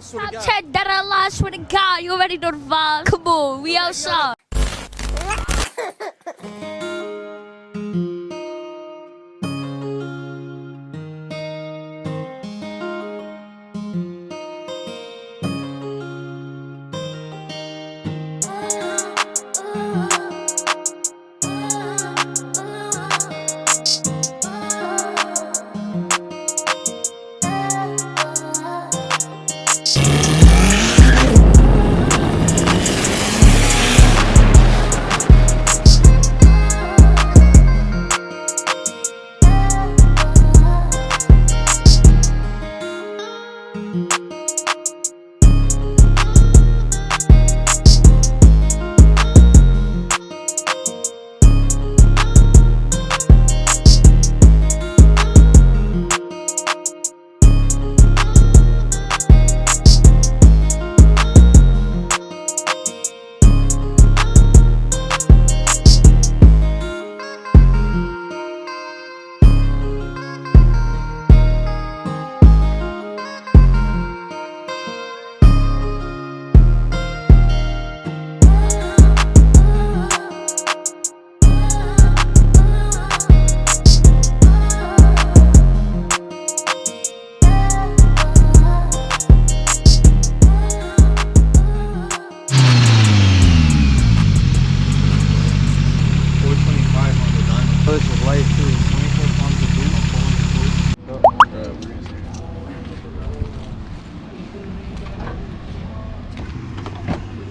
Top 10 dead or alive, swear to God, you already know the vibe. Come on, we outside.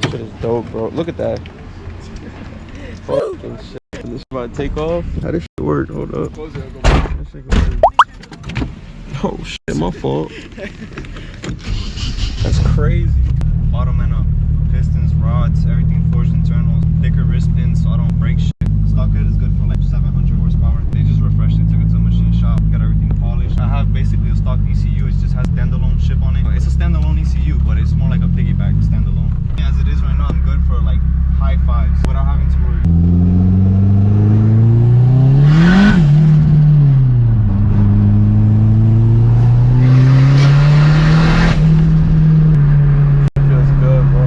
Shit is dope, bro. Look at that. Fucking shit. This about to take off. How this shit work? Hold up. That shit go through. Oh shit, my fault. That's crazy. Bottom and up. Pistons, rods, everything forged internals. Thicker wrist pins so I don't break shit. Stock kit is good for like 700 horsepower. They just refreshed it, took it to a machine shop, got everything polished. I have basically a stock ECU. It just has standalone chip on it. It's a standalone ECU, but it's more like a piggyback standalone. As it is right now, I'm good for like high fives without having to worry. Feels good, bro.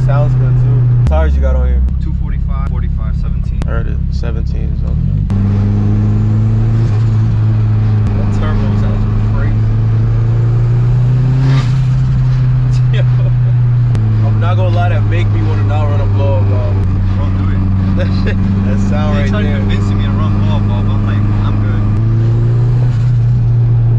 Sounds good too. What tires you got on here? 245, 45, 17. I heard it. 17 is okay. That turbo sounds crazy. Yo. I'm not gonna lie, that make me want to not run a blow up valve. Don't do it. That sound right They tried there. convincing me to run blow up valve. I'm like, I'm good.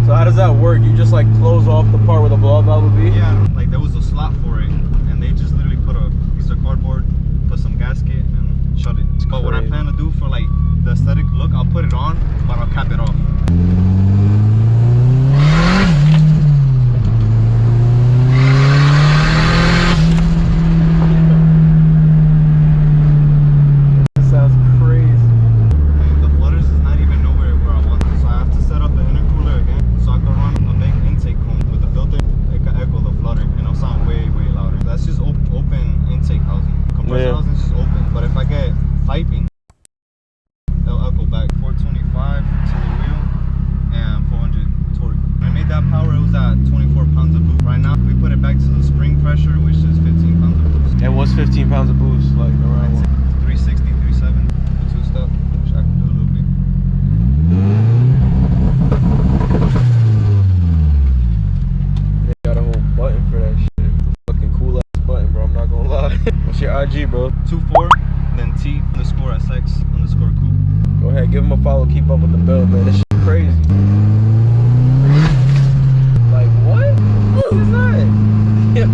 So how does that work? You just like close off the part where the blow up valve would be? Yeah, like there was a slot for it, and they just literally put a piece of cardboard, put some gasket, and shut it. But what I plan to do for like the aesthetic look, I'll put it on, but I'll cap it off. Piping, it'll echo back. 425 to the wheel and 400 torque. When I made that power, it was at 24 pounds of boost. Right now, we put it back to the spring pressure, which is 15 pounds of boost. And what's 15 pounds of boost like around? 360, 370, the two-step, which I can do a little bit. They got a whole button for that shit. Fucking cool ass button, bro. I'm not gonna lie. What's your IG, bro? 24. Then T_SX_coupe. Go ahead, give him a follow, keep up with the build, man. This shit crazy. Like, what? What is that? Yo.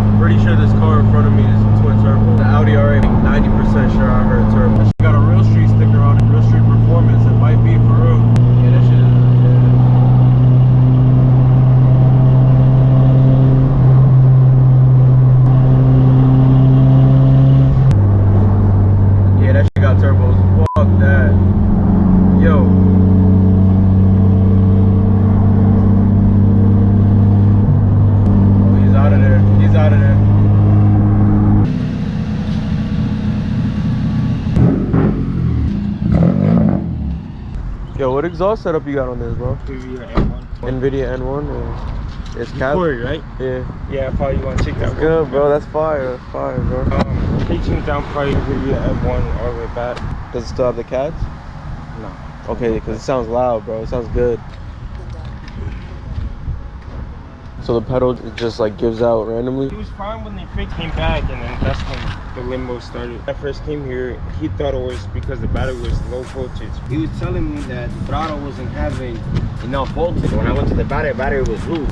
I'm pretty sure this car in front of me is twin turbo. The Audi R8, 90% sure I heard turbo. This shit got a Real Street sticker on it, Real Street Performance. It might be for real. Yeah, that shit is. Turbos, fuck that. Yo. exhaust setup you got on this, bro? NVIDIA N1. NVIDIA N1. It's cap. Right? Yeah. Yeah, I probably want to check that. That's good, bro. That's fire. That's fire, bro. Taking down probably NVIDIA N1 all the way back. Does it still have the cats? No. Okay, because it sounds loud, bro. It sounds good. So the pedal just like gives out randomly? He was fine when they first came back, and then that's when the limbo started. When I first came here, he thought it was because the battery was low voltage. He was telling me that the throttle wasn't having enough voltage. When I went to the battery was loose.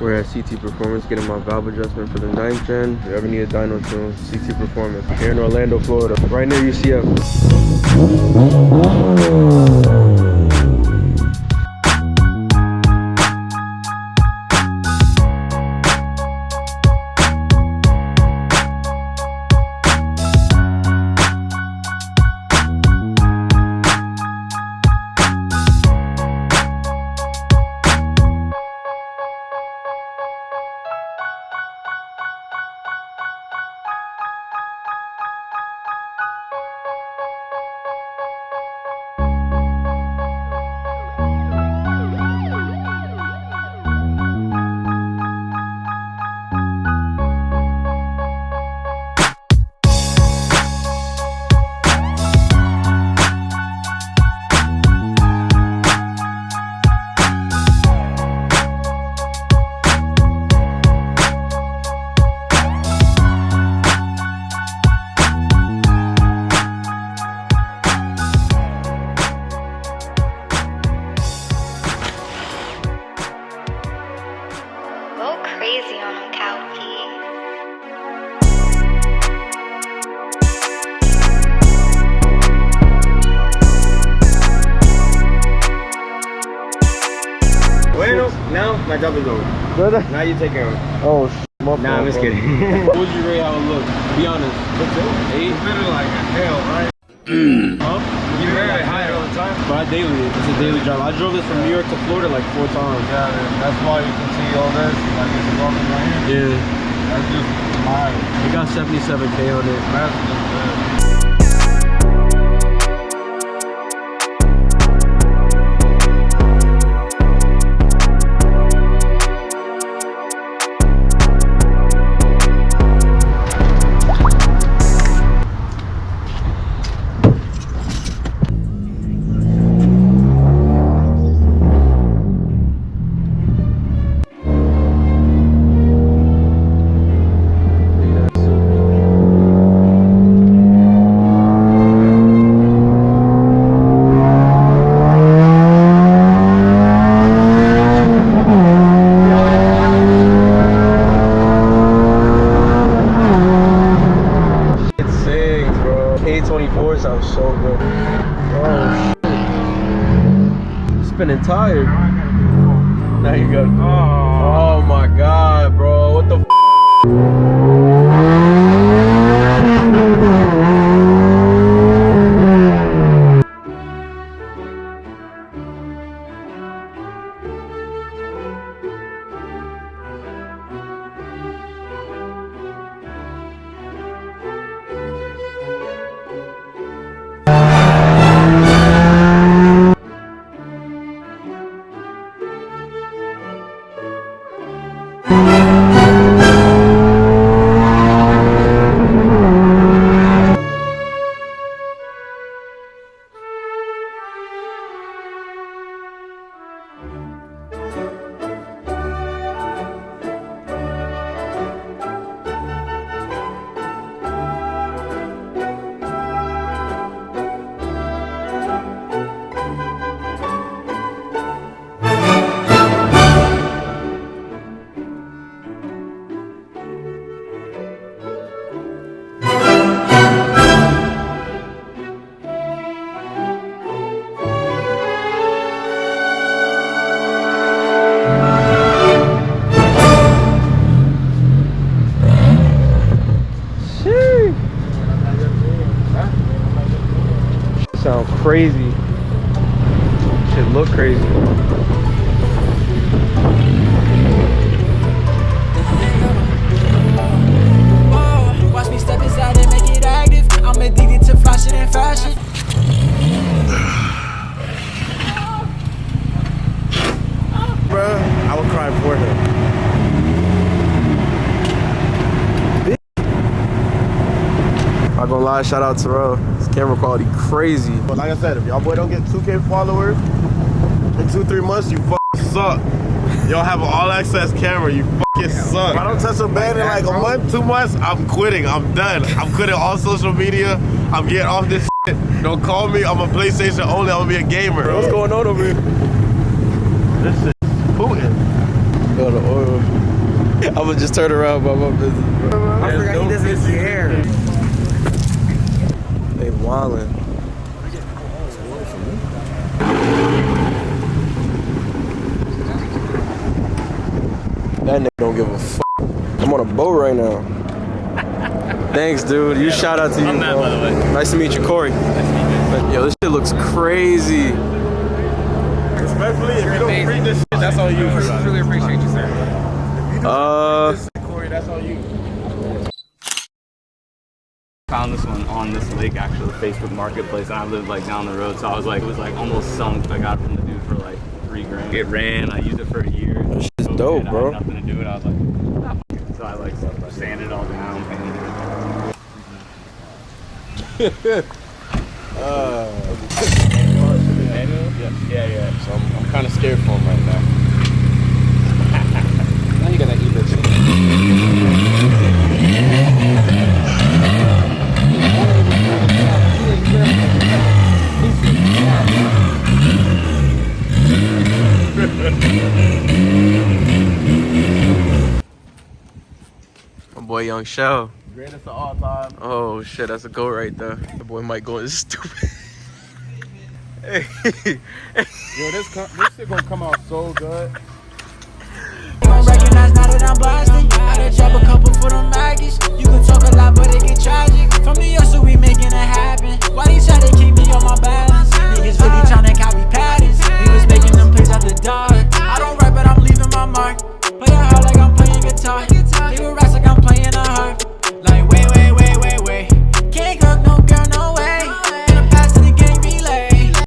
We're at CT Performance getting my valve adjustment for the 9th gen. If you ever need a dyno tune, CT Performance. Here in Orlando, Florida. Right near UCF. Crazy on them, Cowpie. Bueno, now my job is over. Now you take care of it. Oh, my Nah, I'm just kidding. What would you rate how it looks? Be honest. What's it? 8? It's better like a hell, right? Huh? You rare it high all the time? But I daily. It's a daily drive. I drove this from New York to Florida like 4 times. Yeah, that's why you can see all this. Like it's rolling right here. Yeah. That's just mine. It got 77K on it. That's just good. K24 sounds so good. Oh, shit. Spinning tired. Now you go. Oh my god, bro. What the f crazy. Shit look crazy. Watch me step inside and make it active. I'm addicted to flashing and fashion. Bruh, I would cry for him. Not gonna lie, shout out to Terrell. His camera quality crazy. But like I said, if y'all boy don't get 2K followers in 2-3 months, you fucking suck. Y'all have an all access camera, you fucking suck. If I don't touch a band in like a month, 2 months, I'm quitting. I'm done. I'm quitting all social media. I'm getting off this shit. Don't call me. I'm a PlayStation only. I'm gonna be a gamer. What's going on over here? This shit is Putin. Oh, the oil. I'ma just turn around about my business, bro. I forgot he doesn't care. They wildin'. That nigga don't give a fuck. I'm on a boat right now. Thanks, dude. You shout out to you. I'm Matt, by the way. Nice to meet you, Corey. Nice to meet you. Yo, this shit looks crazy. Especially if you don't read this shit, that's on you. I really appreciate you, sir. If you don't read this shit, Corey, that's on you. Found this one on this lake, actually, Facebook Marketplace, and I lived like down the road, so I was like, it was like almost sunk. I got it from the dude for like $3 grand. It ran. I used it for a year. This shit's dope, bro. I had nothing to do with it. I was like, ah, fuck it. So I like sanded it all down, painted it. Yeah. So I'm kind of scared for him right now. Now you gotta eat that shit. My boy Young Shell. Greatest of all time. Oh shit, that's a goat right there. The boy might go in stupid. Hey. Yo, this shit gonna come out so good. Don't recognize now that I'm blasting. I done drop a couple for them maggots. You can talk a lot, but it get tragic. From New York, so we making it happen. Why they try to keep me on my balance? Niggas really tryna